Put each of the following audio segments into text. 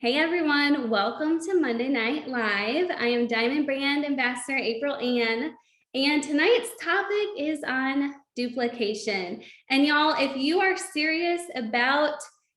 Hey everyone, welcome to Monday Night Live. I am Diamond Brand Ambassador April Ann, and tonight's topic is on duplication. And y'all, if you are serious about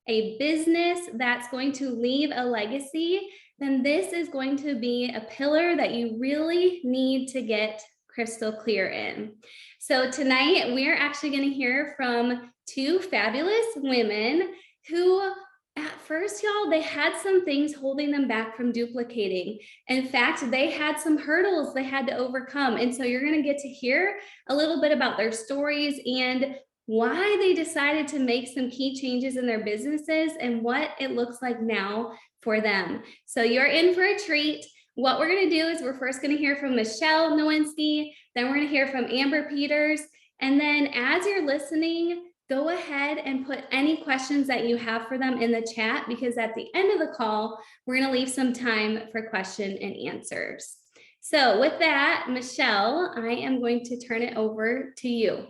a business that's going to leave a legacy, then this is going to be a pillar that you really need to get crystal clear in. So tonight we're actually going to hear from two fabulous women who at first, y'all, they had some things holding them back from duplicating. In fact, they had some hurdles they had to overcome. And so you're going to get to hear a little bit about their stories and why they decided to make some key changes in their businesses and what it looks like now for them. So you're in for a treat. What we're going to do is we're first going to hear from Michelle Nowinski, then we're going to hear from Amber Peters. And then as you're listening, go ahead and put any questions that you have for them in the chat, because at the end of the call, we're going to leave some time for question and answers. So with that, Michelle, I am going to turn it over to you.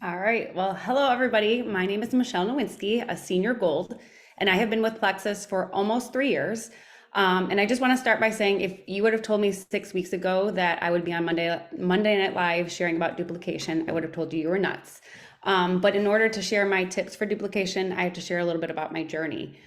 All right. Well, hello, everybody. My name is Michelle Nowinski, a senior gold, and I have been with Plexus for almost 3 years. And I just want to start by saying, if you would have told me 6 weeks ago that I would be on Monday Night Live sharing about duplication, I would have told you were nuts. But in order to share my tips for duplication, I have to share a little bit about my journey.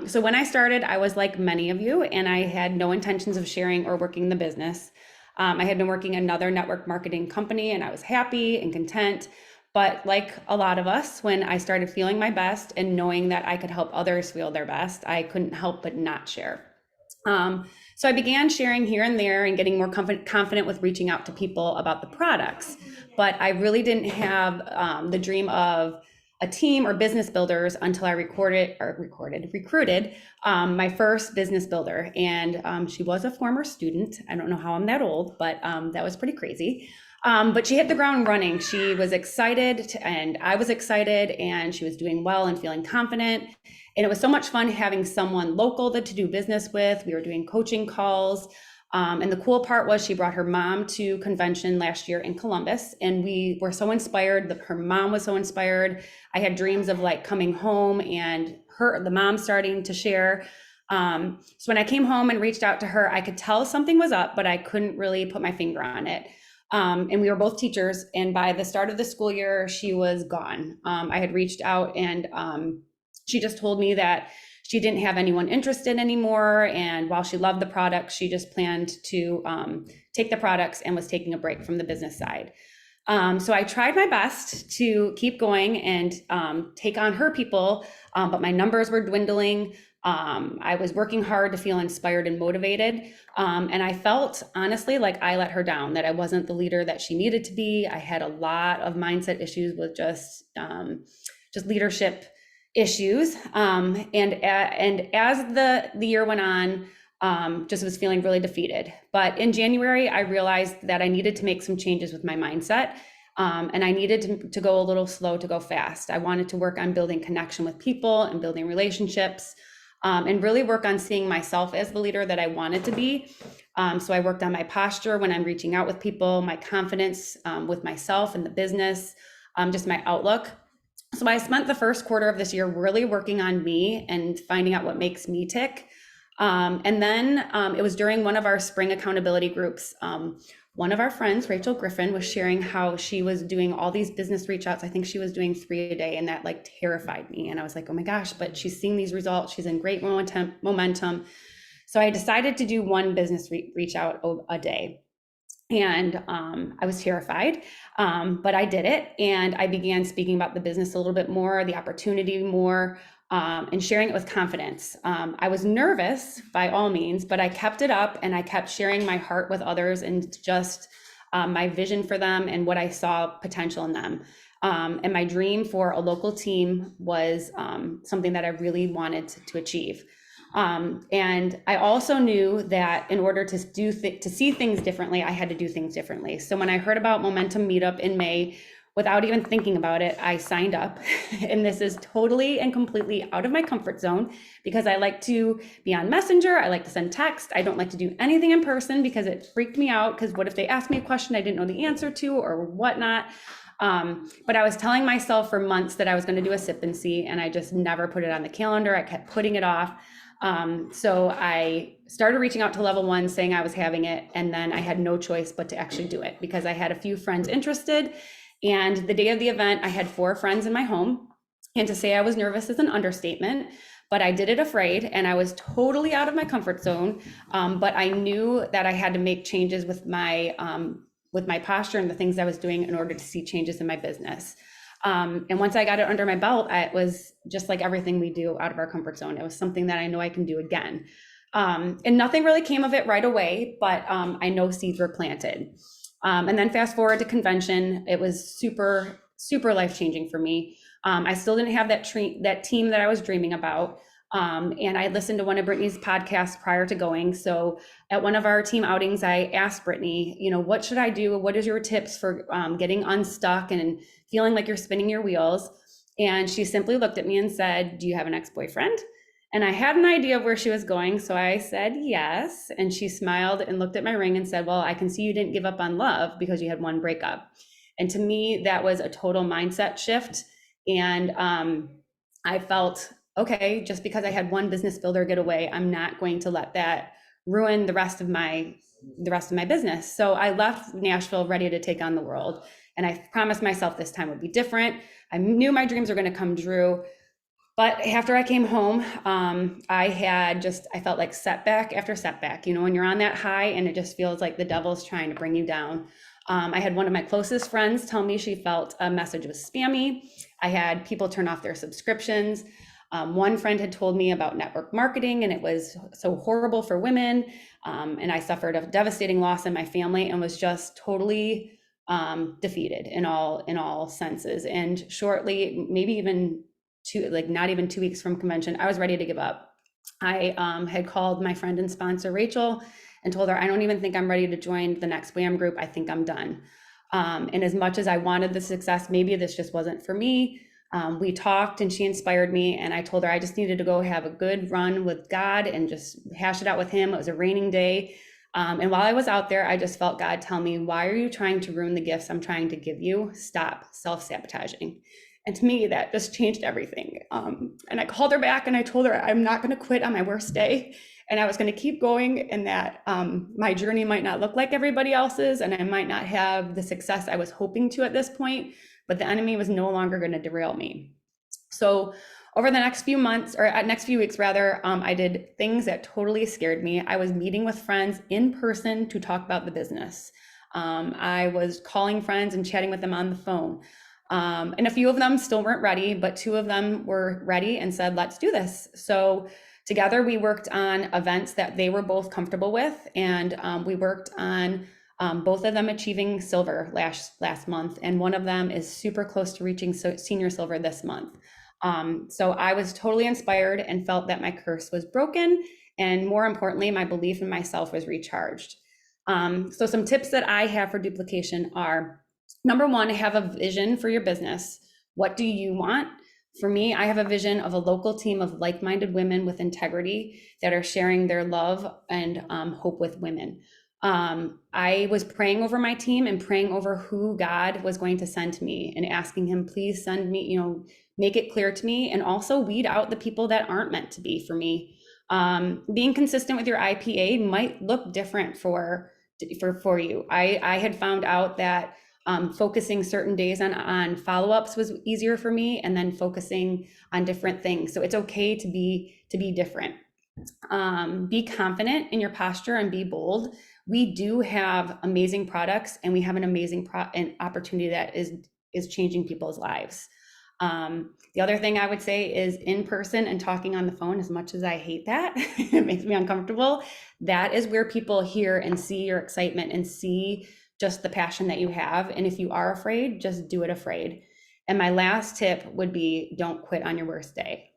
So when I started, I was like many of you, and I had no intentions of sharing or working the business. I had been working another network marketing company, and I was happy and content. But like a lot of us, when I started feeling my best and knowing that I could help others feel their best, I couldn't help but not share. So I began sharing here and there and getting more confident with reaching out to people about the products. But I really didn't have the dream of a team or business builders until I recruited my first business builder. And she was a former student. I don't know how I'm that old, but that was pretty crazy. But she hit the ground running. She was excited and I was excited, and she was doing well and feeling confident. And it was so much fun having someone local to do business with. We were doing coaching calls. And the cool part was she brought her mom to convention last year in Columbus, and we were so inspired. Her mom was so inspired. I had dreams of like coming home and the mom starting to share. So when I came home and reached out to her, I could tell something was up, but I couldn't really put my finger on it. And we were both teachers. And by the start of the school year, she was gone. I had reached out, and she just told me that she didn't have anyone interested anymore. And while she loved the products, she just planned to take the products and was taking a break from the business side. So I tried my best to keep going and take on her people, but my numbers were dwindling. I was working hard to feel inspired and motivated. And I felt honestly like I let her down, that I wasn't the leader that she needed to be. I had a lot of mindset issues with just leadership issues. And as the year went on, just was feeling really defeated. But in January, I realized that I needed to make some changes with my mindset. And I needed to go a little slow to go fast. I wanted to work on building connection with people and building relationships, and really work on seeing myself as the leader that I wanted to be. So I worked on my posture when I'm reaching out with people, my confidence with myself and the business, just my outlook. So I spent the first quarter of this year really working on me and finding out what makes me tick. And then it was during one of our spring accountability groups. One of our friends, Rachel Griffin, was sharing how she was doing all these business reach outs. I think she was doing 3 a day, and that like terrified me. And I was like, oh my gosh, but she's seeing these results. She's in great momentum. So I decided to do one business reach out a day. And I was terrified, but I did it. And I began speaking about the business a little bit more, the opportunity more, and sharing it with confidence. I was nervous by all means, but I kept it up, and I kept sharing my heart with others and just my vision for them and what I saw potential in them. And my dream for a local team was something that I really wanted to achieve. And I also knew that in order to see things differently, I had to do things differently. So when I heard about Momentum Meetup in May, without even thinking about it, I signed up. And this is totally and completely out of my comfort zone, because I like to be on Messenger. I like to send text. I don't like to do anything in person because it freaked me out. Because what if they asked me a question I didn't know the answer to or whatnot? But I was telling myself for months that I was going to do a sip and see, and I just never put it on the calendar. I kept putting it off. So I started reaching out to level one saying I was having it. And then I had no choice but to actually do it because I had a few friends interested. And the day of the event, I had 4 friends in my home. And to say I was nervous is an understatement, but I did it afraid and I was totally out of my comfort zone. But I knew that I had to make changes with my posture and the things I was doing in order to see changes in my business. And once I got it under my belt, it was just like everything we do out of our comfort zone. It was something that I know I can do again. And nothing really came of it right away, but I know seeds were planted. And then fast forward to convention, it was super, super life-changing for me. I still didn't have that team that I was dreaming about. And I listened to one of Brittany's podcasts prior to going. So at one of our team outings, I asked Brittany, what should I do? What is your tips for getting unstuck and feeling like you're spinning your wheels? And she simply looked at me and said, do you have an ex-boyfriend? And I had an idea of where she was going. So I said, yes. And she smiled and looked at my ring and said, well, I can see you didn't give up on love because you had one breakup. And to me, that was a total mindset shift. And I felt, okay, just because I had one business builder get away, I'm not going to let that ruin the rest of my business. So I left Nashville ready to take on the world. And I promised myself this time would be different. I knew my dreams were going to come true. But after I came home, I felt like setback after setback, when you're on that high and it just feels like the devil's trying to bring you down. I had one of my closest friends tell me she felt a message was spammy. I had people turn off their subscriptions. One friend had told me about network marketing and it was so horrible for women. And I suffered a devastating loss in my family and was just totally defeated in all senses. And shortly, maybe even not even 2 weeks from convention, I was ready to give up. I had called my friend and sponsor, Rachel, and told her, I don't even think I'm ready to join the next WAM group. I think I'm done. And as much as I wanted the success, maybe this just wasn't for me. We talked and she inspired me, and I told her I just needed to go have a good run with God and just hash it out with him. It was a raining day. And while I was out there, I just felt God tell me, why are you trying to ruin the gifts I'm trying to give you? Stop self-sabotaging. And to me, that just changed everything. And I called her back and I told her I'm not going to quit on my worst day. And I was going to keep going, and that my journey might not look like everybody else's, and I might not have the success I was hoping to at this point, but the enemy was no longer going to derail me. So over the next few months, or next few weeks rather, I did things that totally scared me. I was meeting with friends in person to talk about the business. I was calling friends and chatting with them on the phone. And a few of them still weren't ready, but 2 of them were ready and said, let's do this. So together we worked on events that they were both comfortable with. And we worked on both of them achieving silver last month. And one of them is super close to reaching senior silver this month. So I was totally inspired and felt that my curse was broken. And more importantly, my belief in myself was recharged. So some tips that I have for duplication are, number 1, have a vision for your business. What do you want? For me, I have a vision of a local team of like-minded women with integrity that are sharing their love and hope with women. I was praying over my team and praying over who God was going to send to me and asking him, please send me, make it clear to me, and also weed out the people that aren't meant to be for me. Being consistent with your IPA might look different for you. I had found out that focusing certain days on follow-ups was easier for me, and then focusing on different things. So it's okay to be different. Be confident in your posture and be bold. We do have amazing products, and we have an amazing an opportunity that is changing people's lives. The other thing I would say is in person and talking on the phone, as much as I hate that, it makes me uncomfortable. That is where people hear and see your excitement and see just the passion that you have. And if you are afraid, just do it afraid. And my last tip would be, don't quit on your worst day.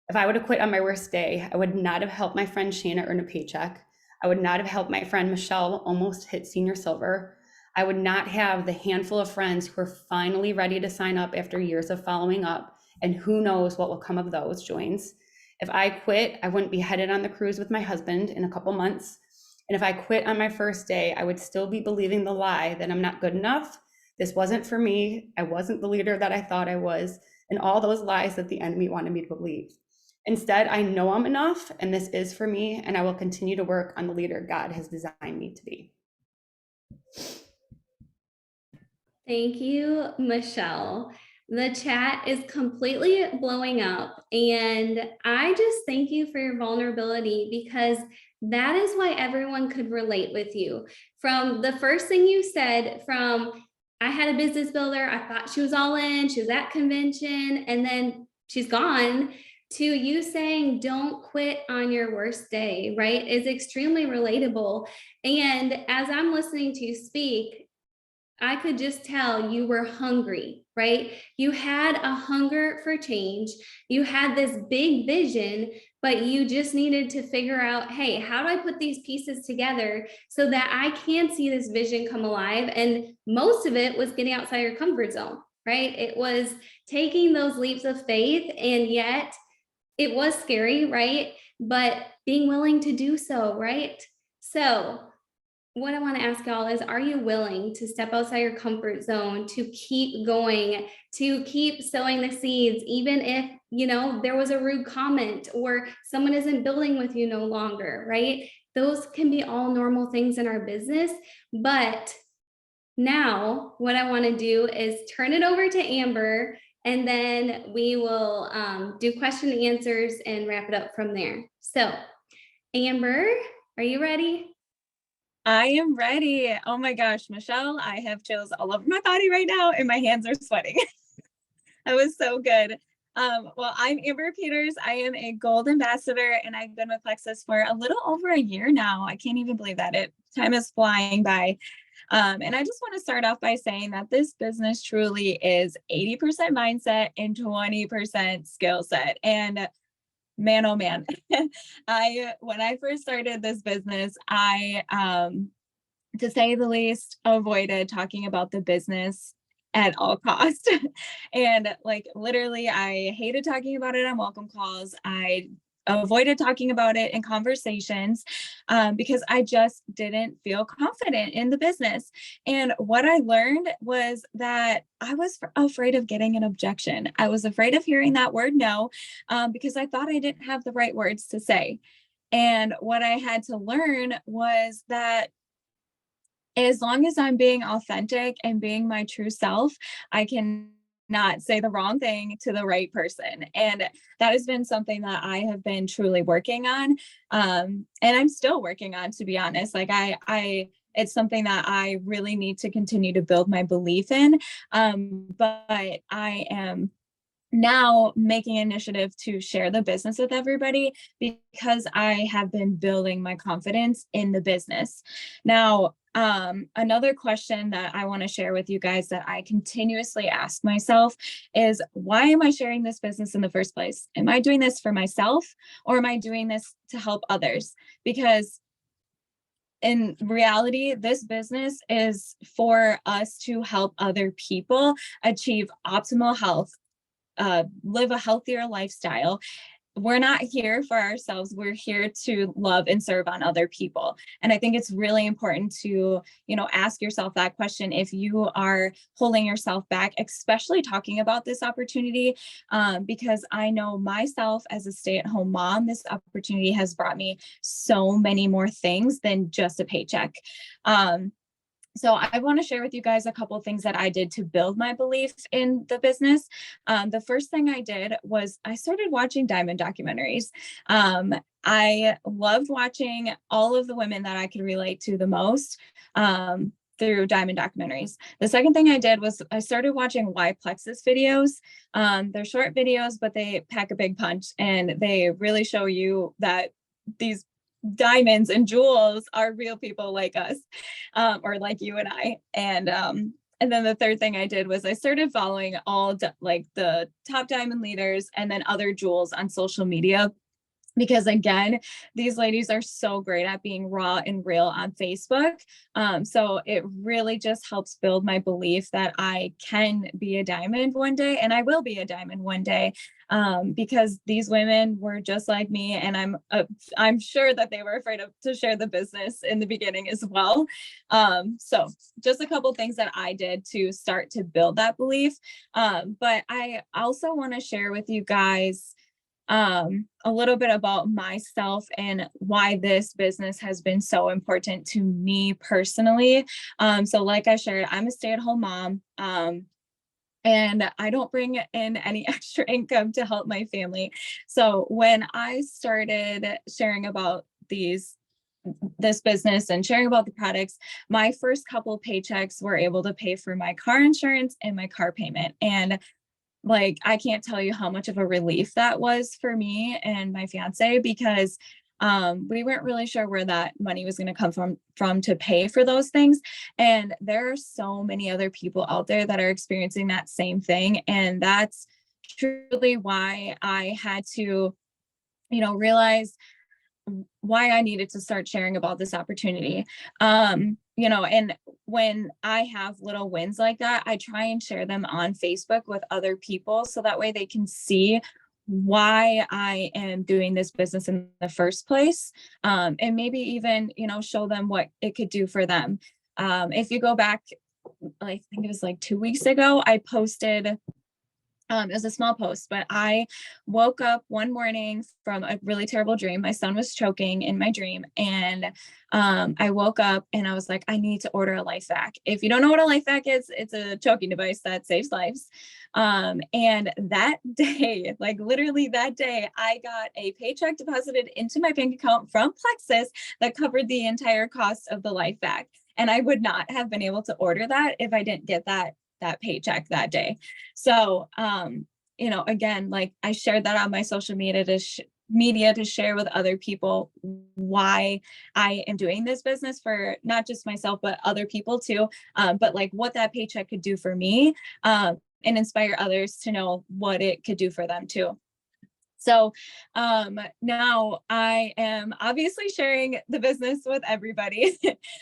If I would have quit on my worst day, I would not have helped my friend Shana earn a paycheck. I would not have helped my friend Michelle almost hit senior silver. I would not have the handful of friends who are finally ready to sign up after years of following up. And who knows what will come of those joins. If I quit, I wouldn't be headed on the cruise with my husband in a couple months. And if I quit on my first day, I would still be believing the lie that I'm not good enough, This wasn't for me. I wasn't the leader that I thought I was, and all those lies that the enemy wanted me to believe. Instead, I know I'm enough, and this is for me, and I will continue to work on the leader God has designed me to be. Thank you, Michelle. The chat is completely blowing up, and I just thank you for your vulnerability, because that is why everyone could relate with you. From the first thing you said, from I had a business builder, I thought she was all in, she was at convention, and then she's gone, to you saying don't quit on your worst day, right, is extremely relatable. And as I'm listening to you speak, I could just tell you were hungry, right? You had a hunger for change. You had this big vision, but you just needed to figure out, hey, how do I put these pieces together so that I can see this vision come alive? And most of it was getting outside your comfort zone, right? It was taking those leaps of faith, and yet it was scary, right? But being willing to do so, right? So, what I want to ask y'all is, are you willing to step outside your comfort zone, to keep going, to keep sowing the seeds, even if, there was a rude comment or someone isn't building with you no longer, right? Those can be all normal things in our business. But now what I want to do is turn it over to Amber, and then we will do question and answers and wrap it up from there. So, Amber, are you ready? I am ready. Oh my gosh, Michelle, I have chills all over my body right now and my hands are sweating. That was so good. Well, I'm Amber Peters. I am a gold ambassador and I've been with Plexus for a little over a year now. I can't even believe that. Time is flying by. And I just want to start off by saying that this business truly is 80% mindset and 20% skill set. And man, oh man, when I first started this business, I to say the least, avoided talking about the business at all cost. And like literally, I hated talking about it on welcome calls. I avoided talking about it in conversations because I just didn't feel confident in the business. And what I learned was that I was afraid of getting an objection. I was afraid of hearing that word no, because I thought I didn't have the right words to say. And what I had to learn was that as long as I'm being authentic and being my true self, I can not say the wrong thing to the right person. And that has been something that I have been truly working on. And I'm still working on, to be honest. Like it's something that I really need to continue to build my belief in. But I am now making initiative to share the business with everybody because I have been building my confidence in the business. Now, another question that I want to share with you guys that I continuously ask myself is, why am I sharing this business in the first place? Am I doing this for myself, or am I doing this to help others? Because in reality, this business is for us to help other people achieve optimal health, live a healthier lifestyle. We're not here for ourselves. We're here to love and serve on other people. And I think it's really important to, ask yourself that question if you are holding yourself back, especially talking about this opportunity, because I know myself as a stay-at-home mom, this opportunity has brought me so many more things than just a paycheck. So I want to share with you guys a couple of things that I did to build my belief in the business. The first thing I did was I started watching diamond documentaries. I loved watching all of the women that I could relate to the most through diamond documentaries. The second thing I did was I started watching Why Plexus videos. They're short videos, but they pack a big punch, and they really show you that these diamonds and jewels are real people like us, or like you and I. And then the third thing I did was I started following all like the top diamond leaders and then other jewels on social media, because again, these ladies are so great at being raw and real on Facebook. So it really just helps build my belief that I can be a diamond one day, and I will be a diamond one day. because these women were just like me, and I'm sure that they were afraid to share the business in the beginning as well. So just a couple things that I did to start to build that belief. But I also want to share with you guys a little bit about myself and why this business has been so important to me personally. So like I shared, I'm a stay-at-home mom. And I don't bring in any extra income to help my family. So when I started sharing about this business and sharing about the products, my first couple paychecks were able to pay for my car insurance and my car payment. And like, I can't tell you how much of a relief that was for me and my fiance, because we weren't really sure where that money was going to come from to pay for those things. And there are so many other people out there that are experiencing that same thing. And that's truly why I had to, realize why I needed to start sharing about this opportunity. And when I have little wins like that, I try and share them on Facebook with other people, so that way they can see why I am doing this business in the first place. And maybe even, show them what it could do for them. If you go back, I think it was like 2 weeks ago, I posted, it was a small post, but I woke up one morning from a really terrible dream. My son was choking in my dream, and I woke up and I was like, I need to order a life vac. If you don't know what a life vac is, it's a choking device that saves lives. And that day, like literally that day, I got a paycheck deposited into my bank account from Plexus that covered the entire cost of the life vac. And I would not have been able to order that if I didn't get that paycheck that day. So, again, like I shared that on my social media to share with other people why I am doing this business, for not just myself, but other people too. But like what that paycheck could do for me, and inspire others to know what it could do for them too. So now I am obviously sharing the business with everybody.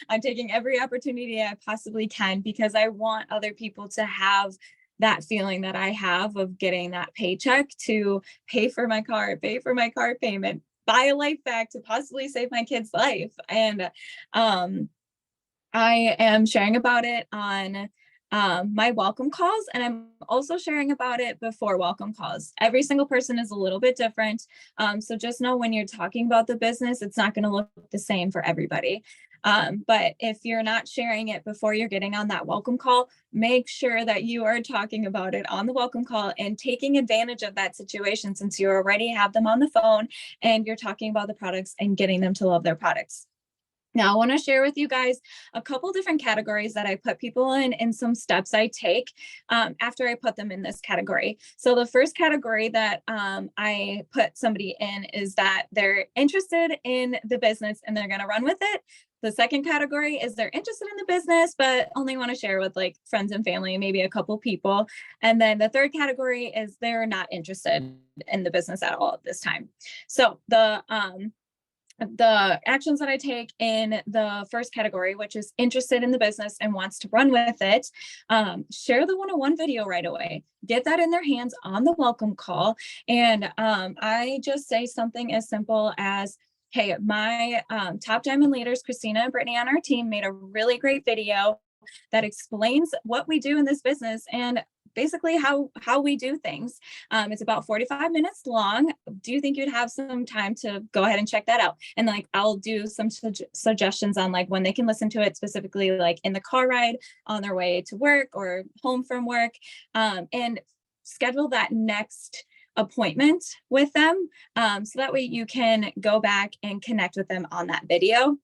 I'm taking every opportunity I possibly can, because I want other people to have that feeling that I have of getting that paycheck to pay for my car payment, buy a life vac to possibly save my kid's life. And I am sharing about it on my welcome calls, and I'm also sharing about it before welcome calls. Every single person is a little bit different. So just know when you're talking about the business, it's not going to look the same for everybody. But if you're not sharing it before you're getting on that welcome call, make sure that you are talking about it on the welcome call and taking advantage of that situation, since you already have them on the phone and you're talking about the products and getting them to love their products. Now, I want to share with you guys a couple different categories that I put people in and some steps I take after I put them in this category. So the first category that I put somebody in is that they're interested in the business and they're going to run with it. The second category is they're interested in the business, but only want to share with like friends and family, maybe a couple people. And then the third category is they're not interested in the business at all at this time. So the actions that I take in the first category, which is interested in the business and wants to run with it, share the 101 video right away. Get that in their hands on the welcome call. And I just say something as simple as, hey, my top diamond leaders, Christina and Brittany on our team, made a really great video that explains what we do in this business and basically how we do things. It's about 45 minutes long. Do you think you'd have some time to go ahead and check that out? And like, I'll do some suggestions on like when they can listen to it, specifically like in the car ride, on their way to work or home from work, and schedule that next appointment with them. So that way you can go back and connect with them on that video.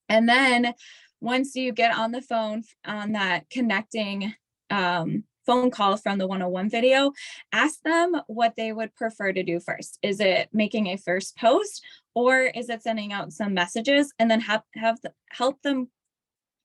And then once you get on the phone on that connecting phone call from the 101 video, ask them what they would prefer to do first. Is it making a first post, or is it sending out some messages? And then help them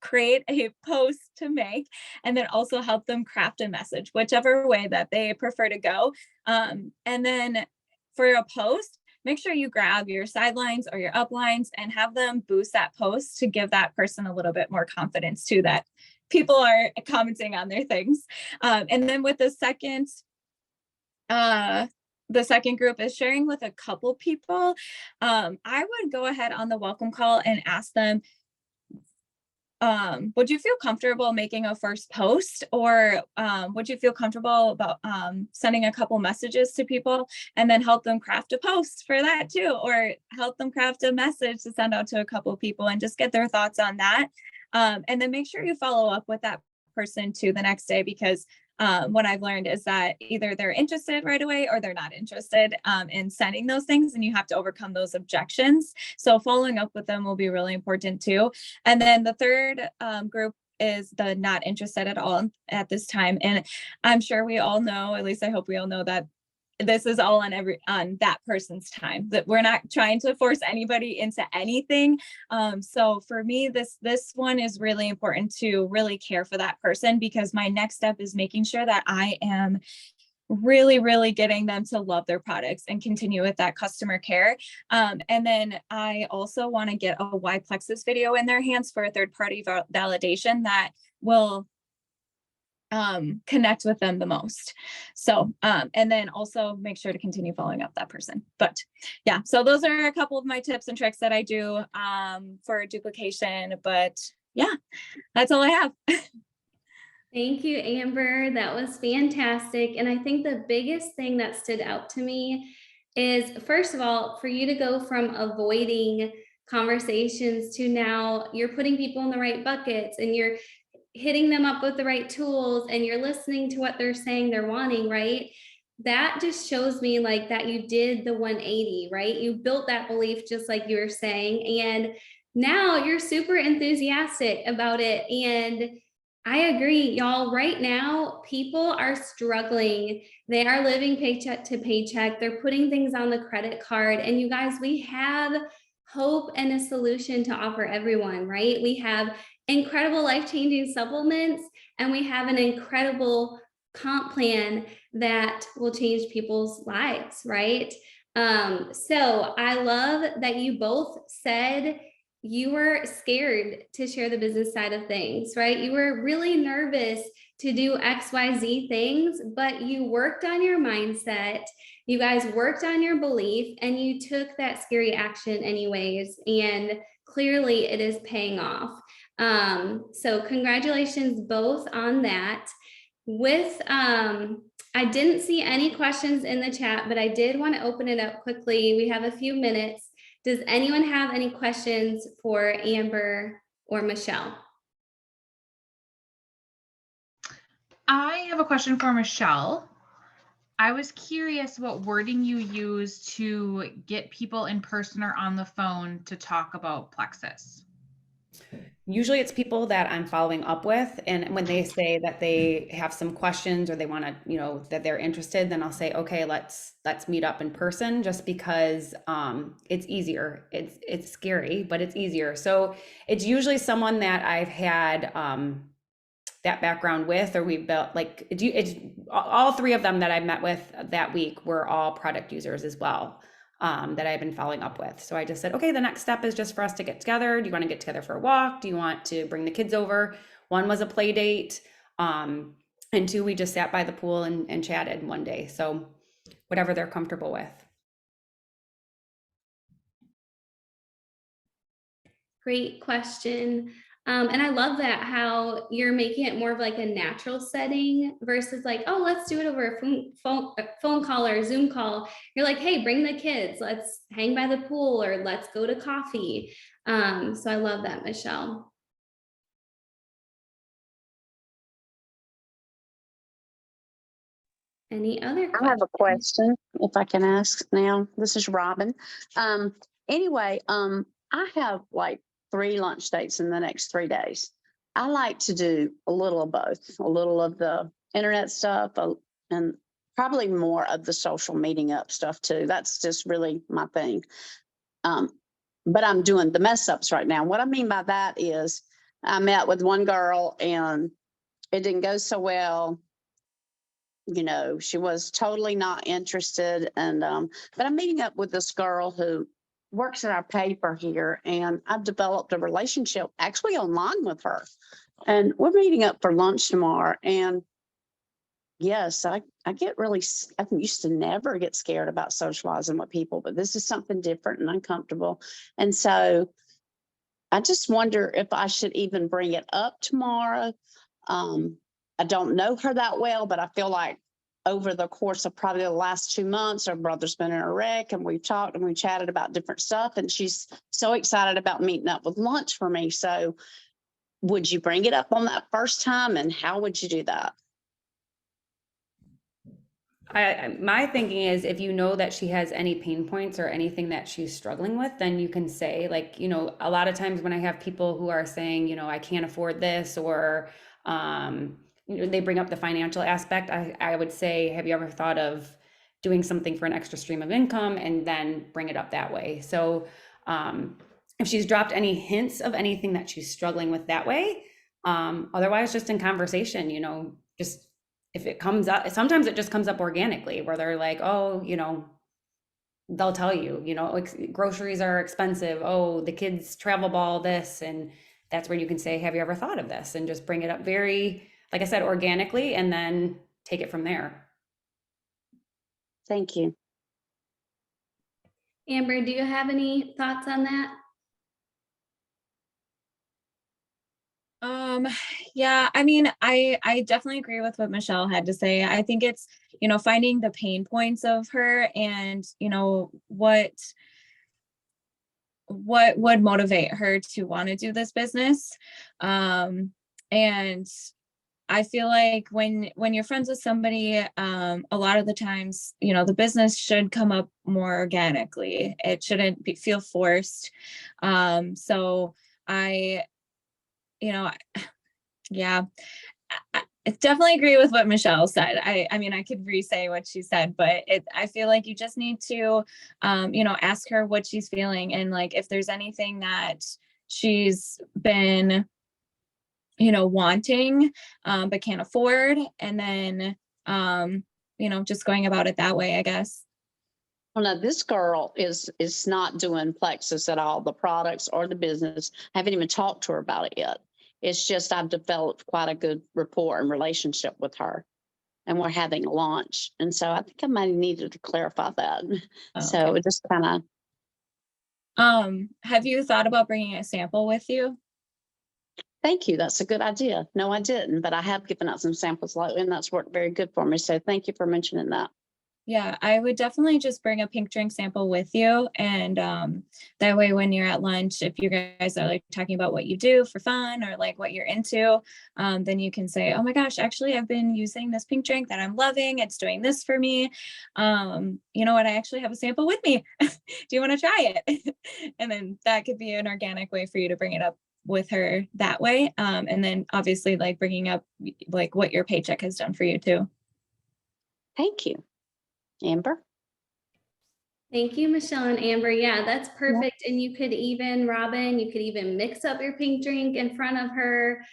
create a post to make, and then also help them craft a message, whichever way that they prefer to go. And then for a post, make sure you grab your sidelines or your uplines and have them boost that post to give that person a little bit more confidence too, that people are commenting on their things. And then with the second the second group is sharing with a couple people. I would go ahead on the welcome call and ask them, would you feel comfortable making a first post, or would you feel comfortable about sending a couple messages to people, and then help them craft a post for that too, or help them craft a message to send out to a couple people and just get their thoughts on that. And then make sure you follow up with that person too the next day, because what I've learned is that either they're interested right away or they're not interested in sending those things, and you have to overcome those objections. So following up with them will be really important too. And then the third group is the not interested at all at this time. And I'm sure we all know, at least I hope we all know, that this is all on that person's time, that we're not trying to force anybody into anything. So for me, this one is really important to really care for that person, because my next step is making sure that I am really, really getting them to love their products and continue with that customer care. And then I also want to get a Y Plexus video in their hands for a third party validation that will connect with them the most. So, and then also make sure to continue following up that person. But yeah, so those are a couple of my tips and tricks that I do for duplication. But yeah, that's all I have. Thank you, Amber. That was fantastic. And I think the biggest thing that stood out to me is, first of all, for you to go from avoiding conversations to now you're putting people in the right buckets, and you're hitting them up with the right tools, and you're listening to what they're saying they're wanting, right? That just shows me like that you did the 180, right? You built that belief just like you were saying, and now you're super enthusiastic about it. And I agree, y'all. Right now, people are struggling. They are living paycheck to paycheck. They're putting things on the credit card. And you guys, we have hope and a solution to offer everyone, right? We have incredible life-changing supplements, and we have an incredible comp plan that will change people's lives, right? So I love that you both said you were scared to share the business side of things, right? You were really nervous to do XYZ things, but you worked on your mindset. You guys worked on your belief, and you took that scary action anyways. And clearly it is paying off. So congratulations both on that. With, I didn't see any questions in the chat, but I did want to open it up quickly. We have a few minutes. Does anyone have any questions for Amber or Michelle? I have a question for Michelle. I was curious what wording you use to get people in person or on the phone to talk about Plexus. Usually it's people that I'm following up with, and when they say that they have some questions or they want to, that they're interested, then I'll say, okay, let's meet up in person, just because it's easier. It's scary, but it's easier. So it's usually someone that I've had that background with, or we've built, like, it's all three of them that I met with that week were all product users as well. That I've been following up with. So I just said, okay, the next step is just for us to get together. Do you want to get together for a walk? Do you want to bring the kids over? One was a play date. And two, we just sat by the pool and chatted one day. So whatever they're comfortable with. Great question. And I love that, how you're making it more of like a natural setting versus like, oh, let's do it over a phone call or a Zoom call. You're like, hey, bring the kids, let's hang by the pool, or let's go to coffee. So I love that, Michelle. Any other questions? I have a question, if I can ask now. This is Robin. Anyway, I have like 3 lunch dates in the next 3 days. I like to do a little of both, a little of the internet stuff, and probably more of the social meeting up stuff too. That's just really my thing. But I'm doing the mess ups right now. What I mean by that is I met with one girl and it didn't go so well. She was totally not interested. And, but I'm meeting up with this girl who works at our paper here, and I've developed a relationship actually online with her, and we're meeting up for lunch tomorrow. And yes, I get really, I used to never get scared about socializing with people, but this is something different and uncomfortable. And so I just wonder if I should even bring it up tomorrow. I don't know her that well, but I feel like over the course of probably the last 2 months, her brother's been in a wreck and we've talked and we chatted about different stuff. And she's so excited about meeting up with lunch for me. So would you bring it up on that first time, and how would you do that? My thinking is, if you know that she has any pain points or anything that she's struggling with, then you can say, like, a lot of times when I have people who are saying, I can't afford this, or they bring up the financial aspect, I would say, have you ever thought of doing something for an extra stream of income, and then bring it up that way. So if she's dropped any hints of anything that she's struggling with that way, otherwise just in conversation, just if it comes up, sometimes it just comes up organically where they're like, oh, they'll tell you, groceries are expensive. Oh, the kids travel ball this. And that's where you can say, have you ever thought of this? And just bring it up very, like I said, organically, and then take it from there. Thank you. Amber, do you have any thoughts on that? Yeah, I mean, I definitely agree with what Michelle had to say. I think it's, finding the pain points of her, and, what would motivate her to want to do this business. And I feel like when you're friends with somebody, a lot of the times, the business should come up more organically. It shouldn't feel forced. So I, yeah, I definitely agree with what Michelle said. I mean, I could re-say what she said, but I feel like you just need to, ask her what she's feeling, and like if there's anything that she's been, wanting, but can't afford, and then, just going about it that way, I guess. Well, no, this girl is not doing Plexus at all, the products or the business. I haven't even talked to her about it yet. It's just I've developed quite a good rapport and relationship with her, and we're having lunch. And so I think I might have needed to clarify that. Oh, So okay. it just kind Have you thought about bringing a sample with you? thank you. That's a good idea. No, I didn't, but I have given out some samples lately, and that's worked very good for me. So thank you for mentioning that. Yeah, I would definitely just bring a pink drink sample with you. And that way, when you're at lunch, if you guys are like talking about what you do for fun or like what you're into, then you can say, oh my gosh, actually, I've been using this pink drink that I'm loving. It's doing this for me. You know what? I actually have a sample with me. Do you want to try it? And then that could be an organic way for you to bring it up with her that way. And then obviously like bringing up like what your paycheck has done for you too. Thank you. Amber? Thank you, Michelle and Amber. Yeah, that's perfect. And you could even, Robin, you could even mix up your pink drink in front of her.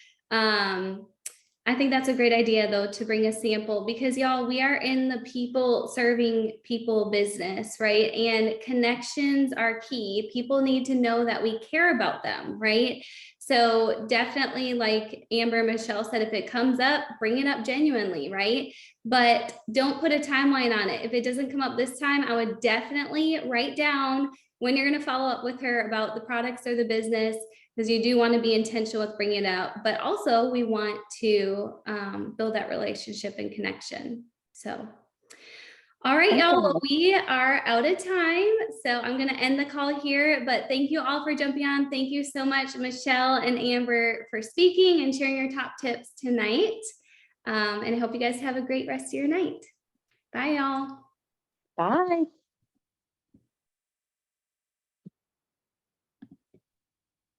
I think that's a great idea though, to bring a sample, because y'all, we are in the people serving people business, right? And connections are key. People need to know that we care about them, right? So definitely, like Amber and Michelle said, if it comes up, bring it up genuinely, right? But don't put a timeline on it. If it doesn't come up this time, I would definitely write down when you're going to follow up with her about the products or the business, because you do want to be intentional with bringing it up, but also we want to build that relationship and connection. So, all right, y'all, well, we are out of time. So I'm going to end the call here, but thank you all for jumping on. Thank you so much, Michelle and Amber, for speaking and sharing your top tips tonight. And I hope you guys have a great rest of your night. Bye, y'all. Bye.